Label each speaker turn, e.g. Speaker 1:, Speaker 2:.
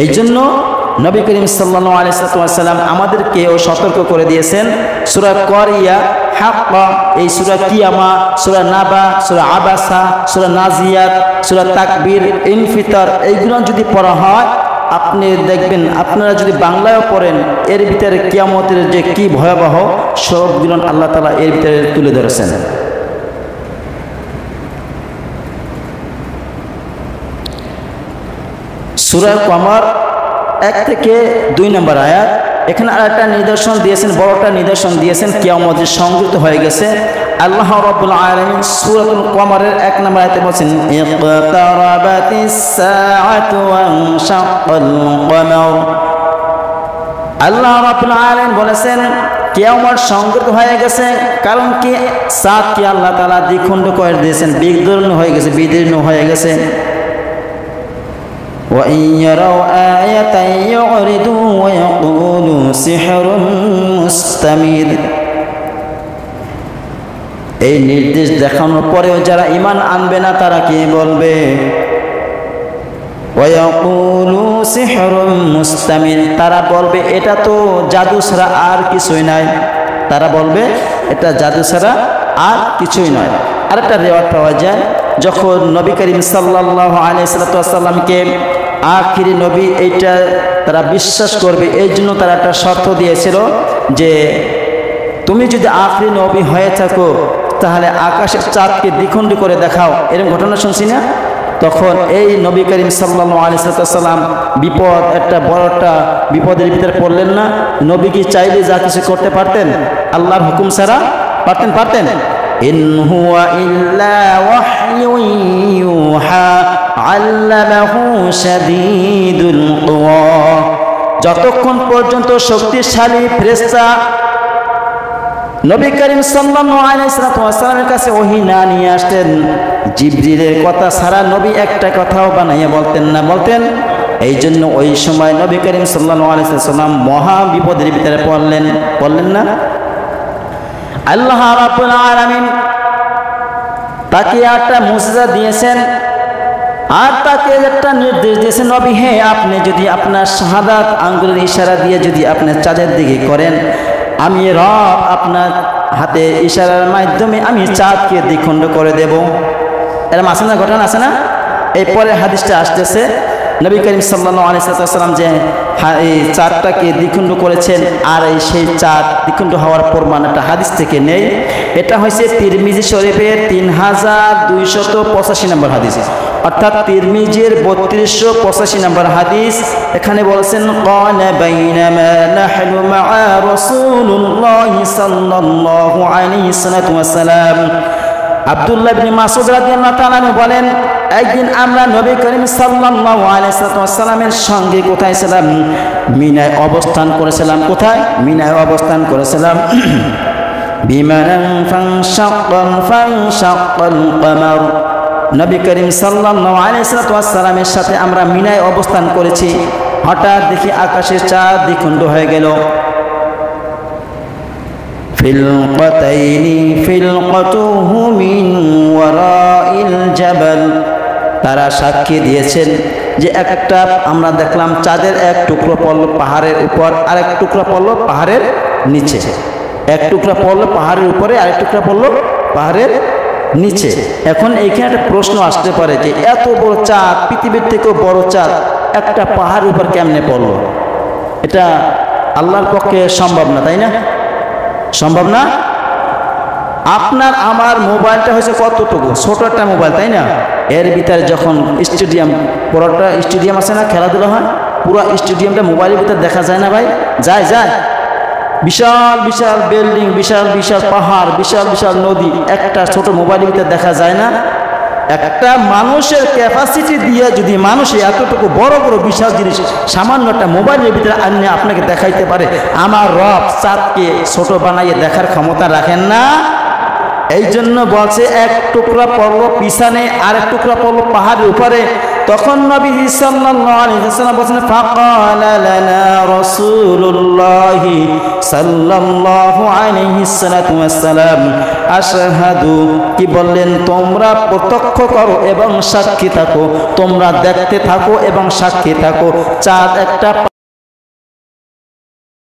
Speaker 1: এই জন্য নবী করিম সাল্লাল্লাহু আলাইহি ওয়াসাল্লাম আমাদেরকেও সতর্ক করে দিয়েছেন সূরা কারিয়া, হাক্কা, এই সূরা কিয়ামা, সূরা নাবা, সূরা আবাসা, সূরা নাজিয়াত, সূরা তাকবীর, ইনফিতার, এইগুলো যদি পড়া হয় আপনি দেখবেন, আপনারা যদি বাংলায়ও পড়েন, এর ভিতরে কিয়ামতের যে কি ভয়াবহ সবগুলো আল্লাহ তাআলা এর ভিতরে তুলে ধরেছেন। সূরা কমর 1 থেকে 2 নম্বর আয়াত, এখানে আরেকটা নিদর্শন দিয়েছেন, বড়টা নিদর্শন দিয়েছেন, কিয়ামত যে সংযুক্ত হয়ে গেছে। আল্লাহ রাব্বুল আলামিন সূরাতুল কমরের 1 নম্বর আয়াতে বলেন, ইকতারাবাতিস সাআতু ওয়ানশাক্কাল কমর। আল্লাহ রাব্বুল আলামিন বলেছেন কিয়ামত সংযুক্ত হয়ে গেছে, কারণ কি চাঁদকে আল্লাহ তাআলা দ্বিখণ্ড করে দিয়েছেন, বিদীর্ণ হয়ে গেছে, বিদীর্ণ হয়ে গেছে। وَإِنْ يَرَوْا آيَةً يُعْرِضُوا وَيَقُولُوا سِحْرٌ مُسْتَمِرٌ। এই নির্দেশ দেখানোর পরেও যারা ঈমান আনবে না তারা কি বলবে? وَيَقُولُوا سِحْرٌ مُسْتَمِرٌ, তারা বলবে এটা তো জাদু ছাড়া আর কিছুই নাই। তারা বলবে এটা জাদু ছাড়া আর কিছুই নয়। আরেকটা রিওয়ায়াত পাওয়া যায়, যখন নবী করিম সাল্লাল্লাহু আলাইহি ওয়াসাল্লামকে আখিরি নবী এইটা তারা বিশ্বাস করবে, এই জন্য তারা একটা শর্ত দিয়েছিল যে তুমি যদি আখিরি নবী হয়ে থাকো তাহলে আকাশের চাঁদকে দ্বিখণ্ড করে দেখাও। এরকম ঘটনা শুনছি না? তখন এই নবী করিম সাল্লাল্লাহু আলাইহি ওয়াসাল্লাম বিপদ, একটা বড় একটা বিপদের ভিতরে পড়লেন না? নবী কি চাইলে যা কিছু করতে পারতেন আল্লাহর হুকুম ছাড়া? পারতেন? ইন হুয়া ইল্লা ওয়াহয়ুন ইউহা আল্লামাহু শাদীদুল কুওয়া। যতক্ষণ পর্যন্ত শক্তিশালী ফেরেশতা নবী করিম সাল্লাল্লাহু আলাইহি ওয়াসাল্লামের কাছে ওহী না নিয়ে আসতেন, জিবরিলের কথা ছাড়া নবী একটা কথাও বানাইয়া বলতেন না। এই জন্য ওই সময় নবী করিম সাল্লাল্লাহু আলাইহি ওয়াসাল্লাম মহা বিপদের ভিতরে পড়লেন না? আল্লাহ রাব্বুল আলামিন তাকে একটা মুজিজা দিয়েছেন, আর তাকে একটা নির্দেশ দিয়েছেন, নবী হে, আপনি যদি আপনার শাহাদাত আঙ্গুলের ইশারা দিয়ে যদি আপনি চাঁদের দিকে করেন, আমি রব আপনার হাতে ইশারার মাধ্যমে আমি চাঁদকে দ্বিখণ্ড করে দেব। এরকম আছে না, ঘটনা আছে না? এই পরে হাদিসটা আসতেছে, নবী করিম সাল্লাল্লাহু আলাইহি ওয়াসাল্লাম যে এই চাঁদটাকে দ্বিখণ্ড করেছেন, আর এই সেই চাঁদ দ্বিখণ্ড হওয়ার প্রমাণ একটা হাদিস থেকে নেই। এটা হয়েছে তিরমিজি শরীফের 3285 নম্বর হাদিস, অর্থাৎ তিরমিজির 3285 নম্বর হাদিস। এখানে বলেছেন ক্বালা বাইনামা নাহনু মা'a রাসূলুল্লাহি সাল্লাল্লাহু আলাইহি ওয়াসাল্লাম, আব্দুল্লাহ ইবনে মাসউদ রাদিয়াল্লাহু তাআলা বলেন, একদিন আমরা নবী করিম সাল্লাল্লাহু আলাইহি ওয়াসাল্লামের সঙ্গে কোথায় ছিলাম? মিনায় অবস্থান করেছিলাম। কোথায়? মিনায় অবস্থান করেছিলাম। বিমানান ফানশাক্কাল কমর, নবী করিম সাল্লাল্লাহু আলাইহি ওয়াসাল্লামের সাথে আমরা মিনায় অবস্থান করেছি, হঠাৎ দেখি আকাশের চাঁদ দ্বিখণ্ড হয়ে গেল। ফিলকাতুহু মিন ওয়ারাইল জাবাল, তারা সাক্ষী দিয়েছেন যে একটা আমরা দেখলাম চাঁদের এক টুকরো পড়ল পাহাড়ের উপর, আর এক টুকরো পড়ল পাহাড়ের নিচে। এক টুকরা পড়লো পাহাড়ের উপরে, আরেক টুকরা পড়লো পাহাড়ের নিচে। এখন এইখানে একটা প্রশ্ন আসতে পারে যে এত বড় চাঁদ, পৃথিবীর থেকেও বড় চাঁদ একটা পাহাড়ের উপর কেমনে পড়লো? এটা আল্লাহর পক্ষে সম্ভব না, তাই না? সম্ভব না। আপনার আমার মোবাইলটা হয়েছে কতটুকু ছোট একটা মোবাইল, তাই না? এর ভিতরে যখন স্টেডিয়াম, পুরোটা স্টেডিয়াম আছে না, খেলাধুলা হয়, পুরো স্টেডিয়ামটা মোবাইলের ভিতরে দেখা যায় না ভাই? যায়। বিশাল বিশাল বিল্ডিং, বিশাল বিশাল পাহাড়, বিশাল বিশাল নদী একটা ছোট মোবাইলের ভিতরে দেখা যায় না? একটা মানুষের ক্যাপাসিটি দিয়ে যদি মানুষ এতটুকু বড় বড় বিশাল জিনিস সামান্য একটা মোবাইলের ভিতরে আনিয়ে আপনাকে দেখাইতে পারে, আমার রব চাঁদকে ছোট বানাইয়ে দেখার ক্ষমতা রাখেন না? এই জন্য বলছে এক টুকরা পড়লো পিছনে, আর এক টুকরা পড়লো পাহাড়ের উপরে, তখন নবী সাল্লাল্লাহু আলাইহি ওয়াসাল্লাম বলেন ফাকালা লানা রাসূলুল্লাহ সাল্লাল্লাহু আলাইহি ওয়াসাল্লাম আশহাদু, কি বললেন, তোমরা প্রত্যক্ষ করো এবং সাক্ষী থাকো, তোমরা দেখতে থাকো এবং সাক্ষী থাকো। চাঁদ একটা